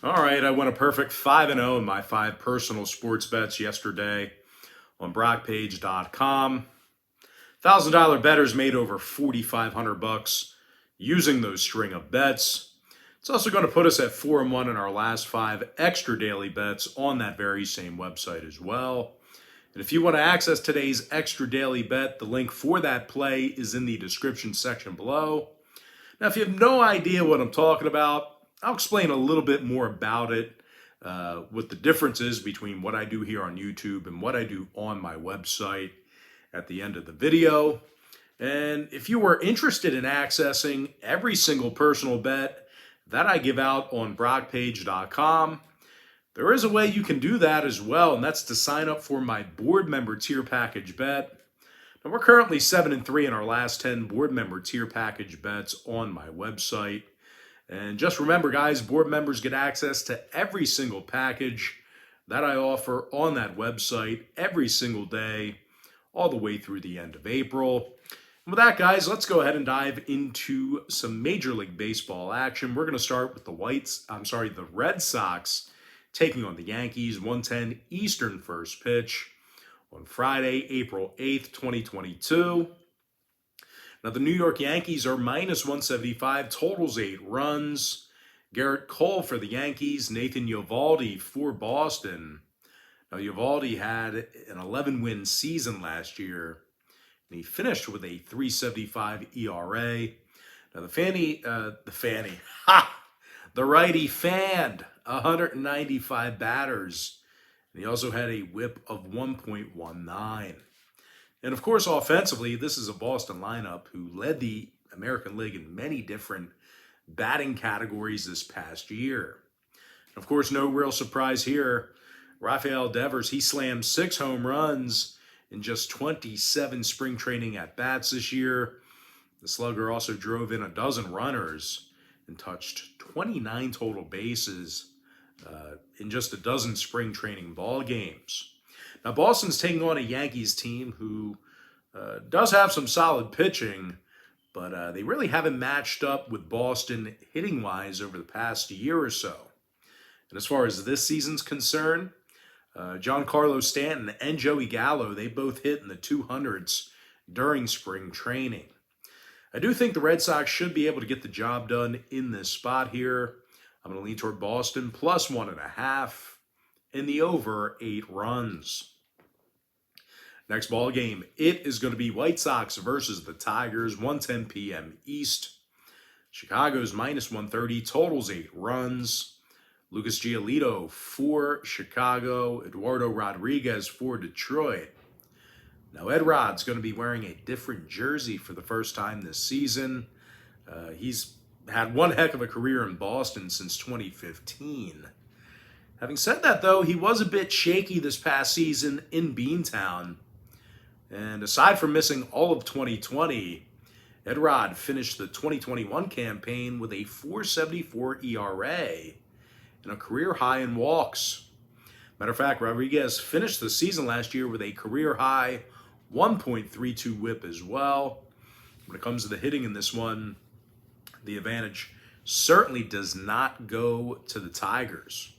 All right, I won a perfect 5-0 in my 5 personal sports bets yesterday on brockpage.com. $1,000 bettors made over $4,500 using those string of bets. It's also going to put us at 4-1 in our last 5 extra daily bets on that very same website as well. And if you want to access today's extra daily bet, the link for that play is in the description section below. Now, if you have no idea what I'm talking about, I'll explain a little bit more about it, what the difference is between what I do here on YouTube and what I do on my website at the end of the video. And if you are interested in accessing every single personal bet that I give out on brockpage.com, there is a way you can do that as well, and that's to sign up for my board member tier package bet. Now, we're currently 7-3 in our last 10 board member tier package bets on my website. And just remember, guys, board members get access to every single package that I offer on that website every single day, all the way through the end of April. And with that, guys, let's go ahead and dive into some Major League Baseball action. We're going to start with the Red Sox taking on the Yankees, 1:10 Eastern first pitch on Friday, April 8th, 2022. Now, the New York Yankees are minus 175, totals 8 runs. Garrett Cole for the Yankees, Nathan Eovaldi for Boston. Now, Eovaldi had an 11-win season last year, and he finished with a 3.75 ERA. Now, the righty fanned 195 batters, and he also had a whip of 1.19. And of course, offensively, this is a Boston lineup who led the American League in many different batting categories this past year. Of course, no real surprise here. Rafael Devers, he slammed 6 home runs in just 27 spring training at-bats this year. The slugger also drove in 12 runners and touched 29 total bases in just 12 spring training ball games. Now, Boston's taking on a Yankees team who does have some solid pitching, but they really haven't matched up with Boston hitting-wise over the past year or so. And as far as this season's concerned, Giancarlo Stanton and Joey Gallo, they both hit in the 200s during spring training. I do think the Red Sox should be able to get the job done in this spot here. I'm going to lean toward Boston plus 1.5 in the over 8 runs. Next ball game, it is going to be White Sox versus the Tigers, 1:10 p.m. East. Chicago's minus 130, totals 8 runs. Lucas Giolito for Chicago, Eduardo Rodriguez for Detroit. Now, Ed Rod's going to be wearing a different jersey for the first time this season. He's had one heck of a career in Boston since 2015. Having said that, though, he was a bit shaky this past season in Beantown. And aside from missing all of 2020, Ed Rod finished the 2021 campaign with a 4.74 ERA and a career high in walks. Matter of fact, Rodriguez finished the season last year with a career high 1.32 whip as well. When it comes to the hitting in this one, the advantage certainly does not go to the Tigers.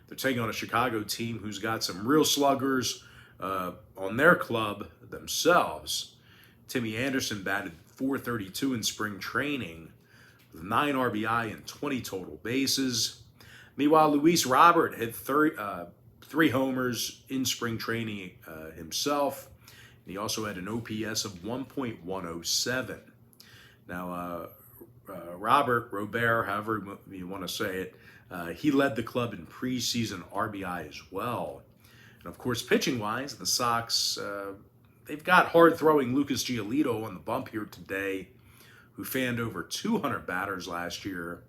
They're taking on a Chicago team who's got some real sluggers on their club themselves. Timmy Anderson batted .432 in spring training with 9 RBI and 20 total bases. Meanwhile, Luis Robert had 3 homers in spring training himself. And he also had an OPS of 1.107. Now, Robert, however you want to say it, he led the club in preseason RBI as well. And of course, pitching-wise, the Sox, they've got hard-throwing Lucas Giolito on the bump here today, who fanned over 200 batters last year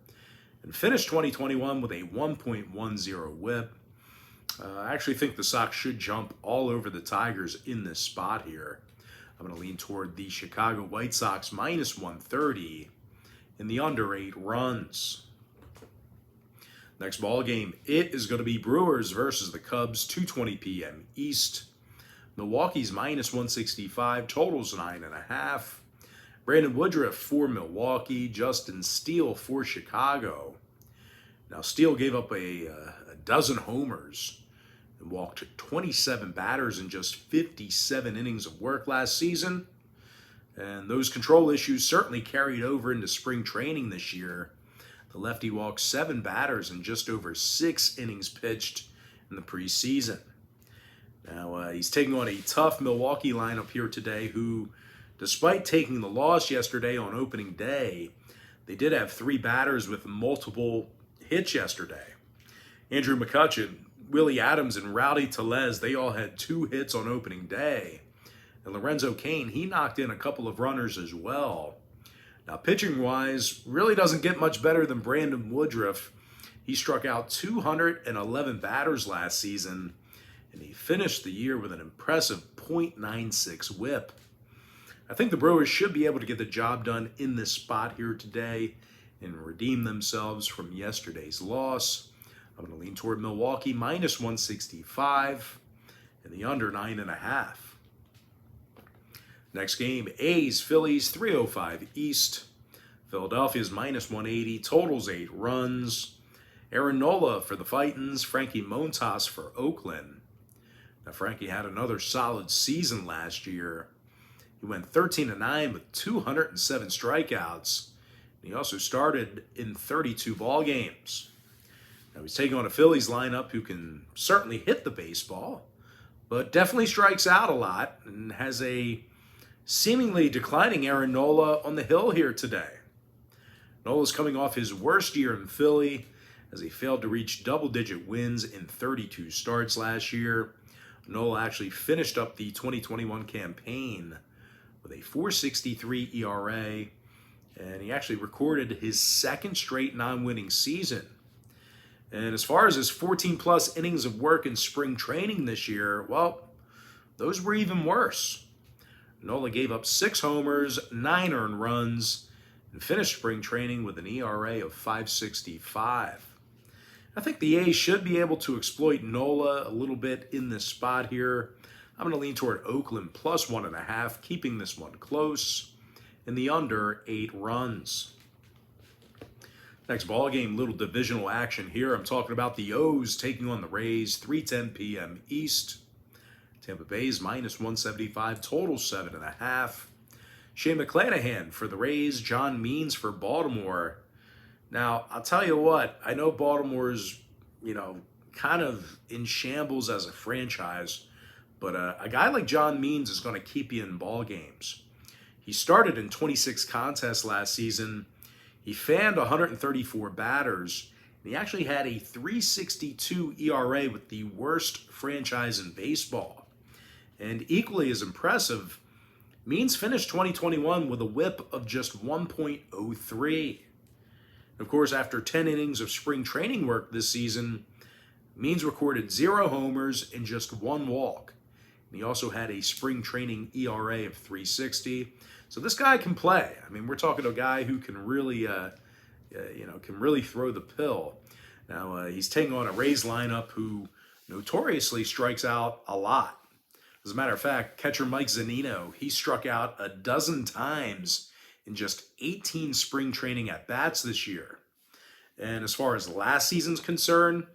and finished 2021 with a 1.10 whip. I actually think the Sox should jump all over the Tigers in this spot here. I'm going to lean toward the Chicago White Sox minus 130 in the under 8 runs. Next ball game, it is going to be Brewers versus the Cubs, 2:20 p.m. East. Milwaukee's minus 165, totals 9.5. Brandon Woodruff for Milwaukee, Justin Steele for Chicago. Now, Steele gave up a dozen homers and walked 27 batters in just 57 innings of work last season. And those control issues certainly carried over into spring training this year. The lefty walked 7 batters in just over 6 innings pitched in the preseason. Now, he's taking on a tough Milwaukee lineup here today who, despite taking the loss yesterday on opening day, they did have 3 batters with multiple hits yesterday. Andrew McCutchen, Willie Adams, and Rowdy Tellez, they all had 2 hits on opening day. And Lorenzo Cain, he knocked in a couple of runners as well. Now, pitching-wise, really doesn't get much better than Brandon Woodruff. He struck out 211 batters last season, and he finished the year with an impressive .96 whip. I think the Brewers should be able to get the job done in this spot here today and redeem themselves from yesterday's loss. I'm going to lean toward Milwaukee minus 165 and the under 9.5. Next game, A's, Phillies, 305 East. Philadelphia's minus 180, totals 8 runs. Aaron Nola for the Titans, Frankie Montas for Oakland. Now, Frankie had another solid season last year. He went 13-9 with 207 strikeouts. He also started in 32 ball games. Now, he's taking on a Phillies lineup who can certainly hit the baseball, but definitely strikes out a lot and has a seemingly declining Aaron Nola on the hill here today. Nola's coming off his worst year in Philly as he failed to reach double-digit wins in 32 starts last year. Nola actually finished up the 2021 campaign with a .463 ERA, and he actually recorded his 2nd straight non-winning season. And as far as his 14-plus innings of work in spring training this year, well, those were even worse. Nola gave up 6 homers, 9 earned runs, and finished spring training with an ERA of .565. I think the A's should be able to exploit Nola a little bit in this spot here. I'm going to lean toward Oakland plus 1.5, keeping this one close, and the under 8 runs. Next ball game, little divisional action here. I'm talking about the O's taking on the Rays, 3:10 p.m. East. Tampa Bay's minus 175, total 7.5. Shane McClanahan for the Rays, John Means for Baltimore. Now, I'll tell you what, I know Baltimore's, kind of in shambles as a franchise, but a guy like John Means is going to keep you in ball games. He started in 26 contests last season. He fanned 134 batters, and he actually had a .362 ERA with the worst franchise in baseball. And equally as impressive, Means finished 2021 with a whip of just 1.03. Of course, after 10 innings of spring training work this season, Means recorded 0 homers and just 1 walk. And he also had a spring training ERA of .360. So this guy can play. I mean, we're talking to a guy who can really, can really throw the pill. Now, he's taking on a Rays lineup who notoriously strikes out a lot. As a matter of fact, catcher Mike Zunino, he struck out a dozen times in just 18 spring training at-bats this year. And as far as last season's concerned,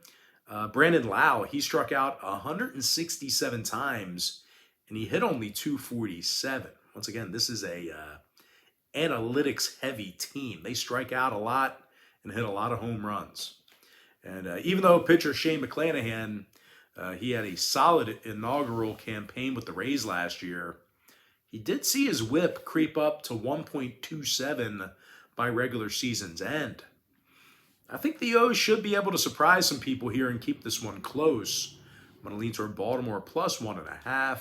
Brandon Lau, he struck out 167 times, and he hit only 247. Once again, this is a analytics-heavy team. They strike out a lot and hit a lot of home runs. And even though pitcher Shane McClanahan, he had a solid inaugural campaign with the Rays last year, he did see his whip creep up to 1.27 by regular season's end. I think the O's should be able to surprise some people here and keep this one close. I'm going to lean toward Baltimore plus 1.5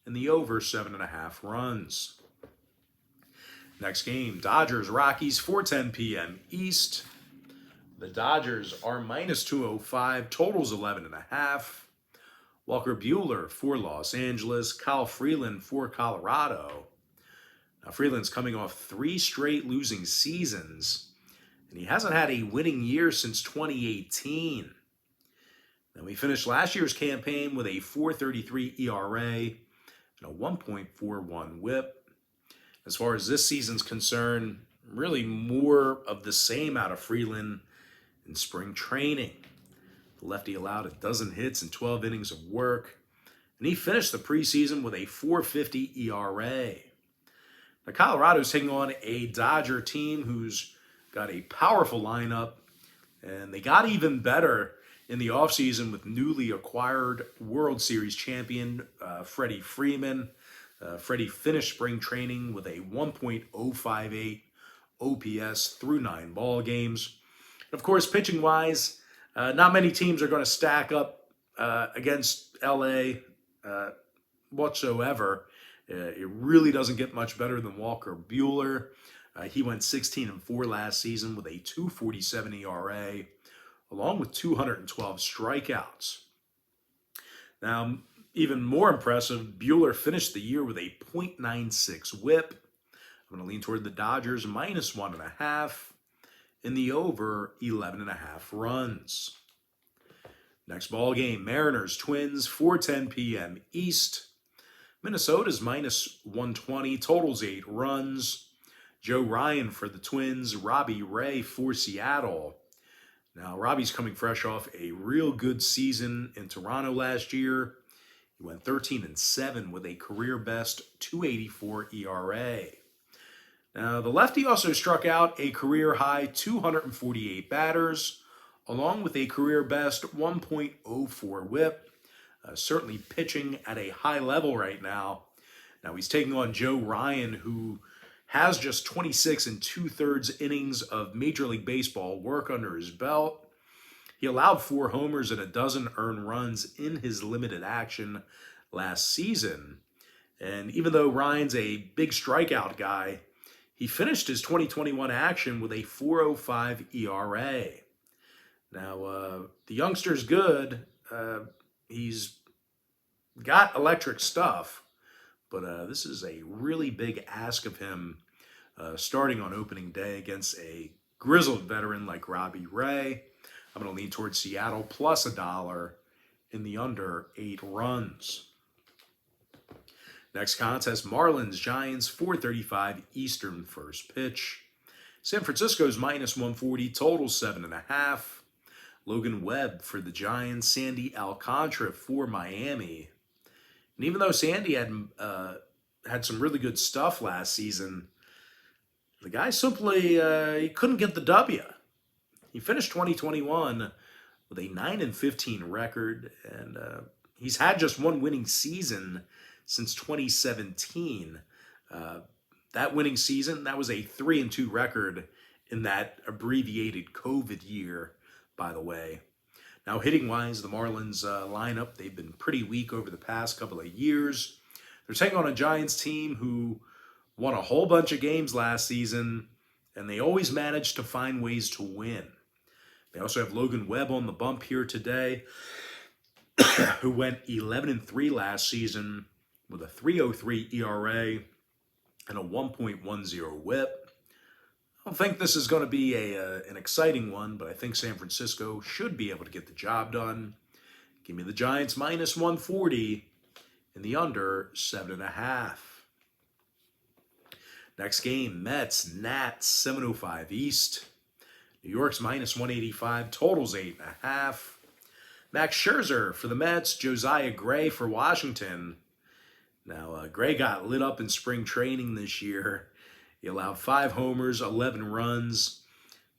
and the over 7.5 runs. Next game, Dodgers, Rockies, 4:10 p.m. East. The Dodgers are minus 205, totals 11.5. Walker Buehler for Los Angeles, Kyle Freeland for Colorado. Now, Freeland's coming off 3 straight losing seasons, and he hasn't had a winning year since 2018. Now, he finished last year's campaign with a .433 ERA and a 1.41 whip. As far as this season's concerned, really more of the same out of Freeland. in spring training. The lefty allowed a dozen hits in 12 innings of work, and he finished the preseason with a 4.50 ERA. Now, Colorado's taking on a Dodger team who's got a powerful lineup, and they got even better in the offseason with newly acquired World Series champion Freddie Freeman. Freddie finished spring training with a 1.058 OPS through 9 ball games. And of course, pitching-wise, not many teams are going to stack up against LA whatsoever. It really doesn't get much better than Walker Buehler. He went 16-4 last season with a 2.47 ERA, along with 212 strikeouts. Now, even more impressive, Buehler finished the year with a .96 whip. I'm going to lean toward the Dodgers -1.5 in the over 11.5 runs. Next ball game, Mariners Twins, 4:10 p.m. East. Minnesota's -120, totals 8 runs. Joe Ryan for the Twins, Robbie Ray for Seattle. Now, Robbie's coming fresh off a real good season in Toronto last year. He went 13-7 with a career-best 2.84 ERA. Now, the lefty also struck out a career-high 248 batters, along with a career-best 1.04 whip. Certainly pitching at a high level right now. Now, he's taking on Joe Ryan, who has just 26 2/3 innings of Major League Baseball work under his belt. He allowed 4 homers and a dozen earned runs in his limited action last season. And even though Ryan's a big strikeout guy, he finished his 2021 action with a 4.05 ERA. Now, the youngster's good. He's got electric stuff, but this is a really big ask of him starting on opening day against a grizzled veteran like Robbie Ray. I'm going to lean towards Seattle plus $1 in the under 8 runs. Next contest, Marlins Giants, 4:35 Eastern first pitch. San Francisco's -140, total 7.5. Logan Webb for the Giants, Sandy Alcantara for Miami. And even though Sandy had some really good stuff last season, the guy simply he couldn't get the W. He finished 2021 with a 9-15 record, and he's had just one winning season since 2017. That winning season, that was a 3-2 record in that abbreviated COVID year, by the way. Now, hitting-wise, the Marlins lineup, they've been pretty weak over the past couple of years. They're taking on a Giants team who won a whole bunch of games last season, and they always manage to find ways to win. They also have Logan Webb on the bump here today, who went 11-3 last season with a 3.03 ERA and a 1.10 whip. I don't think this is going to be an exciting one, but I think San Francisco should be able to get the job done. Give me the Giants -140 in the under 7.5. Next game, Mets, Nats, 7:05 East. New York's -185, totals 8.5. Max Scherzer for the Mets, Josiah Gray for Washington. Now, Gray got lit up in spring training this year. He allowed 5 homers, 11 runs,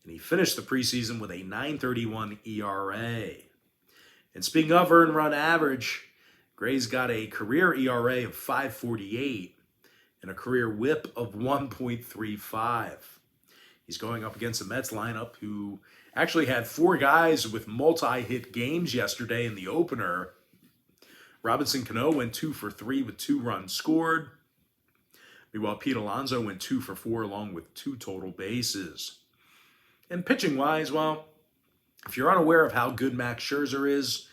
and he finished the preseason with a 9.31 ERA. And speaking of earned run average, Gray's got a career ERA of 5.48 and a career whip of 1.35. He's going up against the Mets lineup, who actually had 4 guys with multi-hit games yesterday in the opener. Robinson Cano went 2 for 3 with 2 runs scored. Meanwhile, Pete Alonso went 2 for 4 along with 2 total bases. And pitching-wise, well, if you're unaware of how good Max Scherzer is,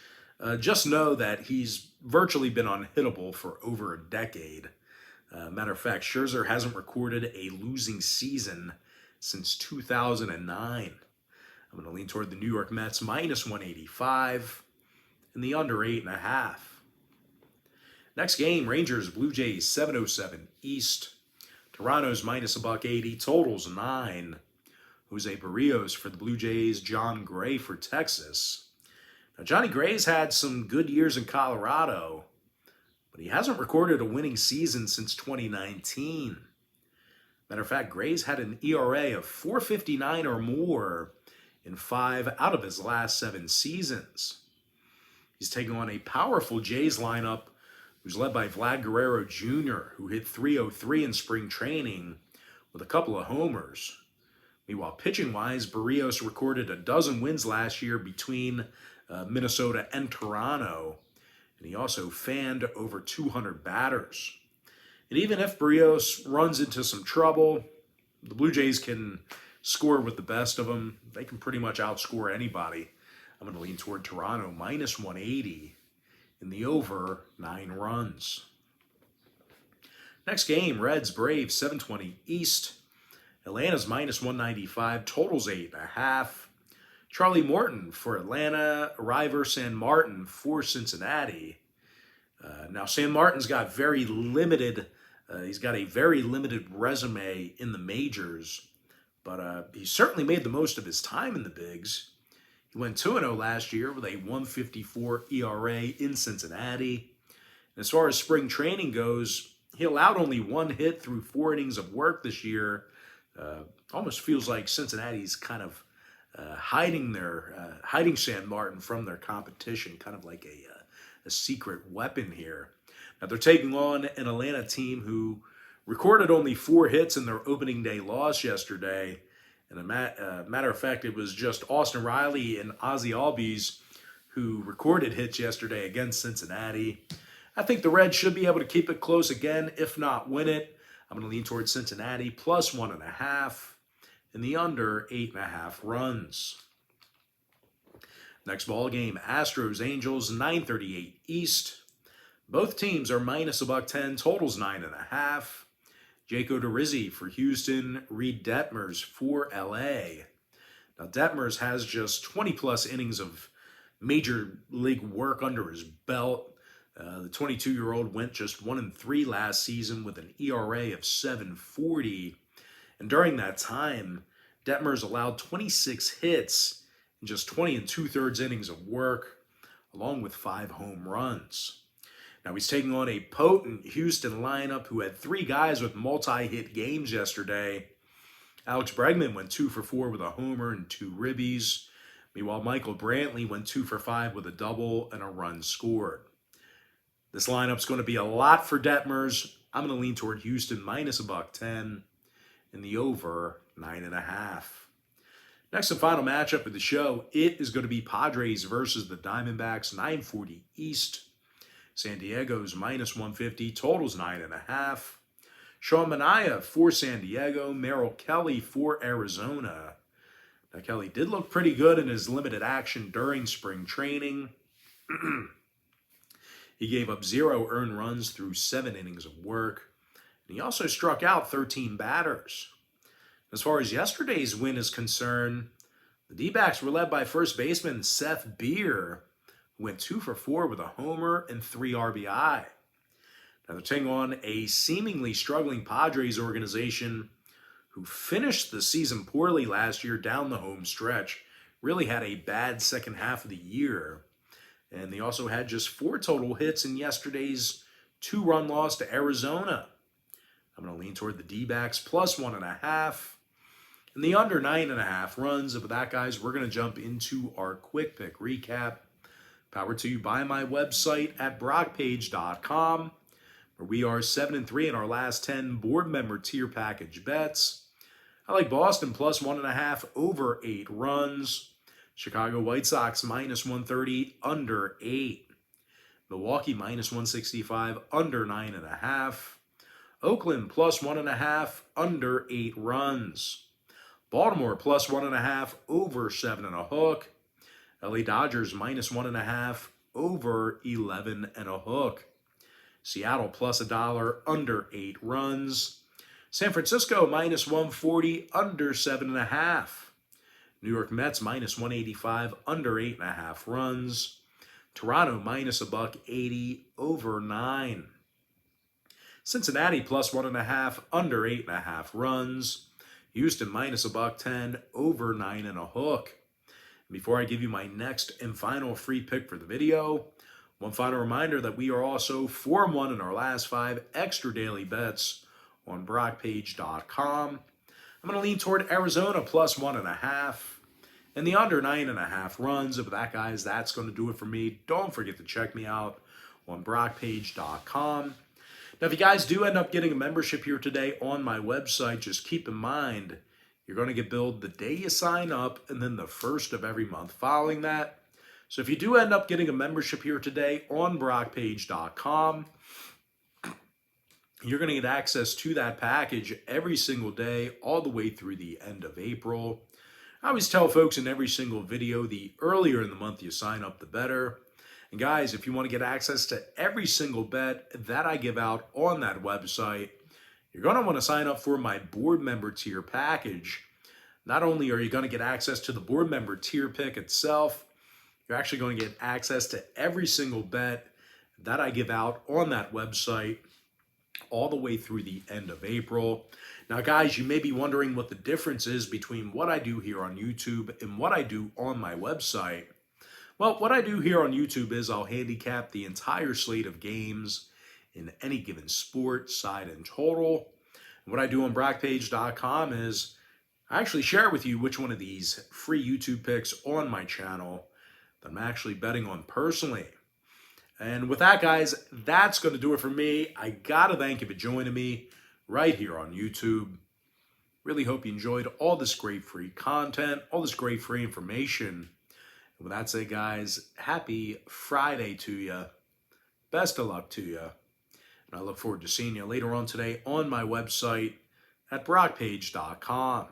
just know that he's virtually been unhittable for over a decade. Matter of fact, Scherzer hasn't recorded a losing season since 2009. I'm going to lean toward the New York Mets -185 and the under 8.5. Next game, Rangers Blue Jays 7:07 East. Toronto's -180, totals 9. Jose Barrios for the Blue Jays, John Gray for Texas. Now, Johnny Gray's had some good years in Colorado, but he hasn't recorded a winning season since 2019. Matter of fact, Gray's had an ERA of 4.59 or more in 5 out of his last 7 seasons. He's taking on a powerful Jays lineup who's led by Vlad Guerrero Jr., who hit .303 in spring training with a couple of homers. Meanwhile, pitching-wise, Barrios recorded a dozen wins last year between Minnesota and Toronto, and he also fanned over 200 batters. And even if Barrios runs into some trouble, the Blue Jays can score with the best of them. They can pretty much outscore anybody. I'm going to lean toward Toronto, minus 180 in the over 9 runs. Next game, Reds Braves, 7:20 East. Atlanta's minus 195, totals 8.5. Charlie Morton for Atlanta, River San Martin for Cincinnati. Now, San Martin's got very limited, he's got a very limited resume in the majors, but he certainly made the most of his time in the bigs. He went 2-0 last year with a 1.54 ERA in Cincinnati. And as far as spring training goes, he allowed only 1 hit through 4 innings of work this year. Almost feels like Cincinnati's kind of hiding San Martin from their competition, kind of like a secret weapon here. Now they're taking on an Atlanta team who recorded only 4 hits in their opening day loss yesterday. And matter of fact, it was just Austin Riley and Ozzie Albies who recorded hits yesterday against Cincinnati. I think the Reds should be able to keep it close again, if not win it. I'm going to lean towards Cincinnati, plus 1.5, and the under 8.5 runs. Next ball game, Astros Angels, 9:38 East. Both teams are minus $110, totals 9.5. Jake Odorizzi for Houston, Reed Detmers for LA. Now, Detmers has just 20-plus innings of major league work under his belt. The 22-year-old went just 1-3 last season with an ERA of 7.40. And during that time, Detmers allowed 26 hits in just 20 2/3 innings of work, along with 5 home runs. Now he's taking on a potent Houston lineup who had 3 guys with multi-hit games yesterday. Alex Bregman went 2 for 4 with a homer and 2 ribbies. Meanwhile, Michael Brantley went 2 for 5 with a double and a run scored. This lineup's going to be a lot for Detmers. I'm going to lean toward Houston minus $110 and the over 9.5. Next and final matchup of the show, it is going to be Padres versus the Diamondbacks, 9:40 East. San Diego's minus 150, totals 9.5. Sean Manaea for San Diego, Merrill Kelly for Arizona. Now, Kelly did look pretty good in his limited action during spring training. He gave up 0 earned runs through 7 innings of work. And he also struck out 13 batters. As far as yesterday's win is concerned, the D-backs were led by first baseman Seth Beer, who went 2 for 4 with a homer and 3 RBI. Now they're taking on a seemingly struggling Padres organization who finished the season poorly last year down the home stretch, really had a bad second half of the year. And they also had just 4 total hits in yesterday's 2-run loss to Arizona. I'm going to lean toward the D-backs plus 1.5. And the under 9.5 runs. With that, guys, we're going to jump into our quick pick recap. Powered to you by my website at brockpage.com, where we are 7-3 in our last 10 board member tier package bets. I like Boston plus 1.5 over 8 runs. Chicago White Sox minus 130 under 8. Milwaukee minus 165 under 9.5. Oakland plus 1.5 under 8 runs. Baltimore plus 1.5 over 7.5. LA Dodgers minus 1.5 over 11.5. Seattle plus $1 under 8 runs. San Francisco minus 140 under 7.5. New York Mets minus 185 under 8.5 runs. Toronto minus $1.80 over 9. Cincinnati plus 1.5 under 8.5 runs. Houston minus a $1.10, over 9.5. Before I give you my next and final free pick for the video, one final reminder that we are also 4-1 in our last 5 extra daily bets on BrockPage.com. I'm going to lean toward Arizona plus 1.5 and the under 9.5 runs. But that, guys, that's going to do it for me. Don't forget to check me out on BrockPage.com. Now, if you guys do end up getting a membership here today on my website, just keep in mind you're going to get billed the day you sign up and then the first of every month following that. So if you do end up getting a membership here today on BrockPage.com, you're going to get access to that package every single day all the way through the end of April. I always tell folks in every single video, the earlier in the month you sign up, the better. And guys, if you want to get access to every single bet that I give out on that website, you're going to want to sign up for my board member tier package. Not only are you going to get access to the board member tier pick itself, you're actually going to get access to every single bet that I give out on that website all the way through the end of April. Now, guys, you may be wondering what the difference is between what I do here on YouTube and what I do on my website. Well, what I do here on YouTube is I'll handicap the entire slate of games in any given sport, side, and total. And what I do on BrockPage.com is I actually share with you which one of these free YouTube picks on my channel that I'm actually betting on personally. And with that, guys, that's going to do it for me. I got to thank you for joining me right here on YouTube. Really hope you enjoyed all this great free content, all this great free information. And with that said, guys, happy Friday to you. Best of luck to you. And I look forward to seeing you later on today on my website at BrockPage.com.